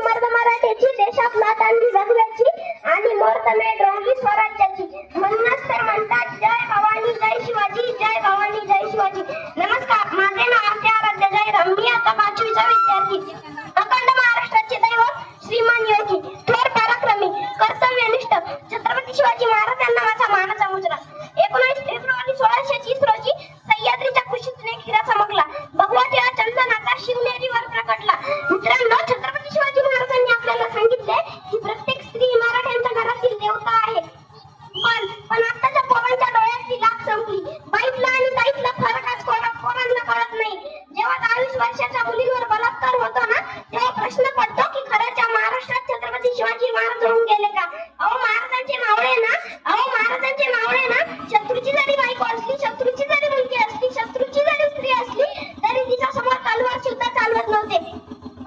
मर्द मराठ्याची, देशात मात आणली भगव्याची आणि मुहूर्तमेढ रंगली स्वराज्याची. म्हणूनच तर म्हणतात जय भवानी जय शिवाजी, जय भवानी जय शिवाजी. नमस्कार, माझे नाव आहे आराध्य जयराम. मी आता 5वीचा विद्यार्थी. अखंड महाराष्ट्राचे दैवत श्रीमान योगी, थोर पराक्रमी, कर्तव्यनिष्ठ छत्रपती शिवाजी महाराजांना माझा मानाचा मुजरा. 19 फेब्रुवारी 1630 रोजी सह्याद्रीच्या कुशीतून एक हिरा चमकला. भगवा टिळा चंदनाचा शिवनेरीवर प्रकटला. मित्रांनो, छत्रपती शिवाजी महाराजांनी आपल्याला सांगितले की प्रत्येक स्त्री मराठ्यांच्या घरातील देवता आहे. पण आताच्या पोरांच्या डोळ्यातली लाख संपली. बाईतला आणि ताईतला फरक आज पोरांना कळत नाही. जेव्हा 22 वर्षाच्या मुलीवर बलात्कार होतो ना, तेव्हा प्रश्न पडतो की खरंच महाराष्ट्रात छत्रपती शिवाजी महाराज होऊन गेले का? अहो महाराजांचे मावळे ना, शत्रूची जरी बायको असली, शत्रूची जरी मुलगी असली, शत्रूची जरी स्त्री असली तरी तिच्या समोर तलवार सुद्धा चालवत नव्हते.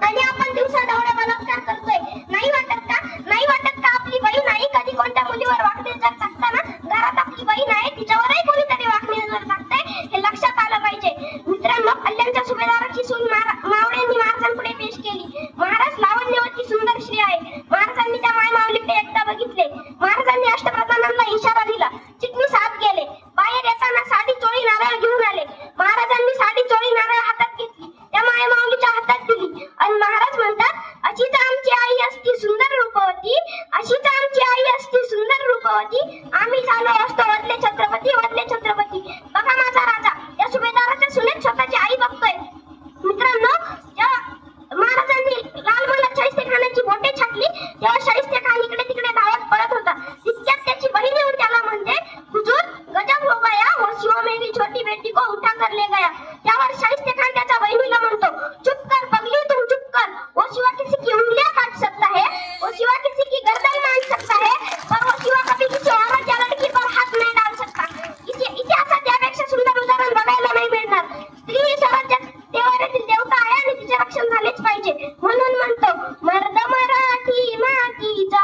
आणि आपण दिवसा ढवळ्या बलात्कार करतोय. नाही वाटत का आपली बहीण आहे कधी कोणत्या मुलीवर वाकडी नजर टाकताना घरात आपली बहीण आहे तिच्यावरही कोणीतरी वाकडी नजर टाकतंय, हे लक्षात आलं पाहिजे. मित्रांनो, कल्याणच्या सुभेदाराची सून मावळ्यांनी महाराजांपुढे पेश केली. महाराज लावण्यवती सुंदर श्री आहे. महाराजांनी त्या मायमाऊलीकडे एकदा बघितले. महाराजांनी अष्टप्रधानांना इशारा दिला. चिटणीस आत गेले. बाहेर येताना साडी चोळी नारळ घेऊन आले. महाराजांनी साडी चोळी नारळ हातात घेतली, त्या मायमाऊलीच्या हातात दिली आणि महाराज म्हणतात, अशीच आमची आई असती सुंदर रूपवती, अशीच आमची आई असती सुंदर रूपवती, आम्ही झालो असतो वदले छत्रपती. बघा माझा राजा, या सुभेदाराच्या सुनेत स्वतःची आई बघतोय. मित्रांनो, जेव्हा महाराजांनी लालमहालात शाहिस्ते खानाची बोटे छाटली तेव्हा शाहिस्ते खान इकडे तिकडे धावत पळत होता. तितक्यात त्याची बहीण येऊन त्याला म्हणते, हुजूर गजब हो गया, वो शिवा मेरी छोटी बेटी को उठा कर ले गया. त्यावर शाहिस्ते खान त्याच्या बहिणीला म्हणतो, चुप कर पगली, तुम चुप कर. वो शिवा किसी की उंगलियां काट सकता है, वो शिवा किसी की गर्दन मांड सकता है, पर वो शिवा कभी किसी औरत या लड़की पर हाथ नहीं डाल सकता. इतिहासात यापेक्षा सुंदर उदाहरण बघायला नाही मिळणार. स्त्री ही स्वराज्यात देवाऱ्यातील देवता आहे आणि तिचे रक्षण झालेच पाहिजे. म्हणून म्हणतो, मर्द मराठी मातीचा,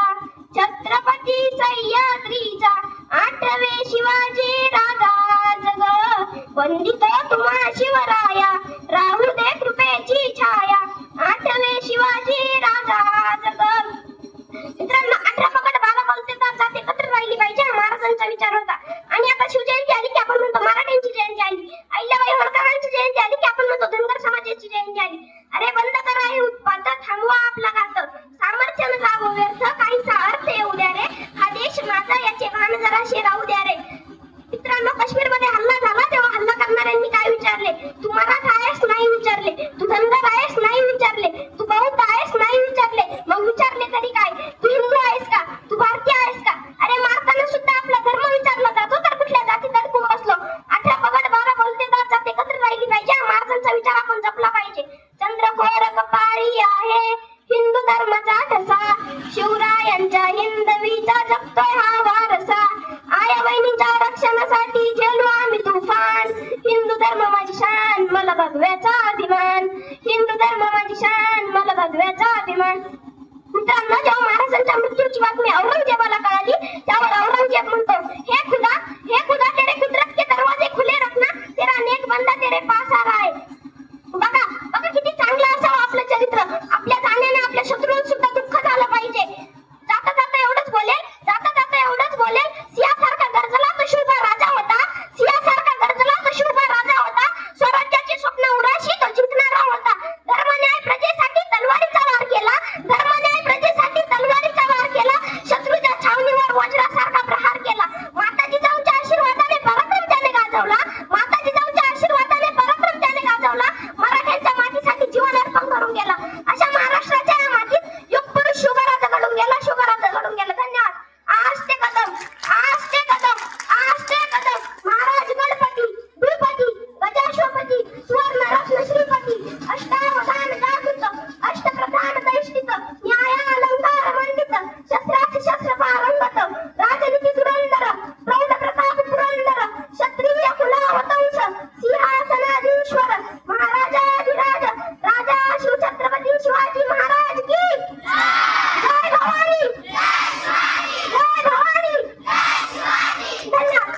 छत्रपती सह्याद्रीचा, 8वे शिवाजी राजा जग, वंदित तुम्हा शिवराया, राहू दे कृपेची छाया, 8वे शिवाजी राजा जग. मित्रांनो, 18 पकड 12 बोलते तर जात एकत्र राहिली पाहिजे हा महाराजांचा विचार होता. आणि आता शिवजयंती आली की आपण म्हणतो मराठ्यांची जयंती आली, अहिल्याबाई होळकरांची जयंती आली की आपण म्हणतो धनगर समाजाची जयंती आली. अरे बंद करा हे उत्पात, थांबवा आपला घात, सामर्थ्यानं जावं व्यर्थ, काहीसा अर्थ येऊ द्या रे, हा देश माझा याचे भान जराशे राहू द्या रे. मित्रांनो, काश्मीरमध्ये हल्ला झाला तेव्हा हल्ला करणाऱ्यांनी काय विचारले? तू मराठा आहेस? नाही विचारले. तू धनगर आहेस? नाही विचारले. तू बौद्ध आहेस? नाही विचारले. मग विचारले तरी काय? तू हिंदू आहेस का? तू भारतीय आहेस का? अरे मारताना सुद्धा आपला धर्म विचारला जातो, तर कुठल्या जातीत अडकून बसलो? 18 पगड 12 बोलते तर जात एकत्र राहिली पाहिजे हा महाराजांचा विचार आपण जपला पाहिजे. चंद्रकोर कपाळी आहे हिंदू धर्माचा ठसा, शिवरायांच्या हिंदवीचा जपतोय हा वारसा, आया बहिणीच्या रक्षणासाठी झेलू आम्ही तुफान, हिंदू धर्म माझी शान मला भगव्याचा अभिमान, हिंदू धर्म माझी शान मला भगव्याचा अभिमान. मित्रांनो, जेव्हा महाराजांच्या मृत्यूची बातमी औरंगजेबाला कळाली त्यावर औरंगजेब म्हणतो,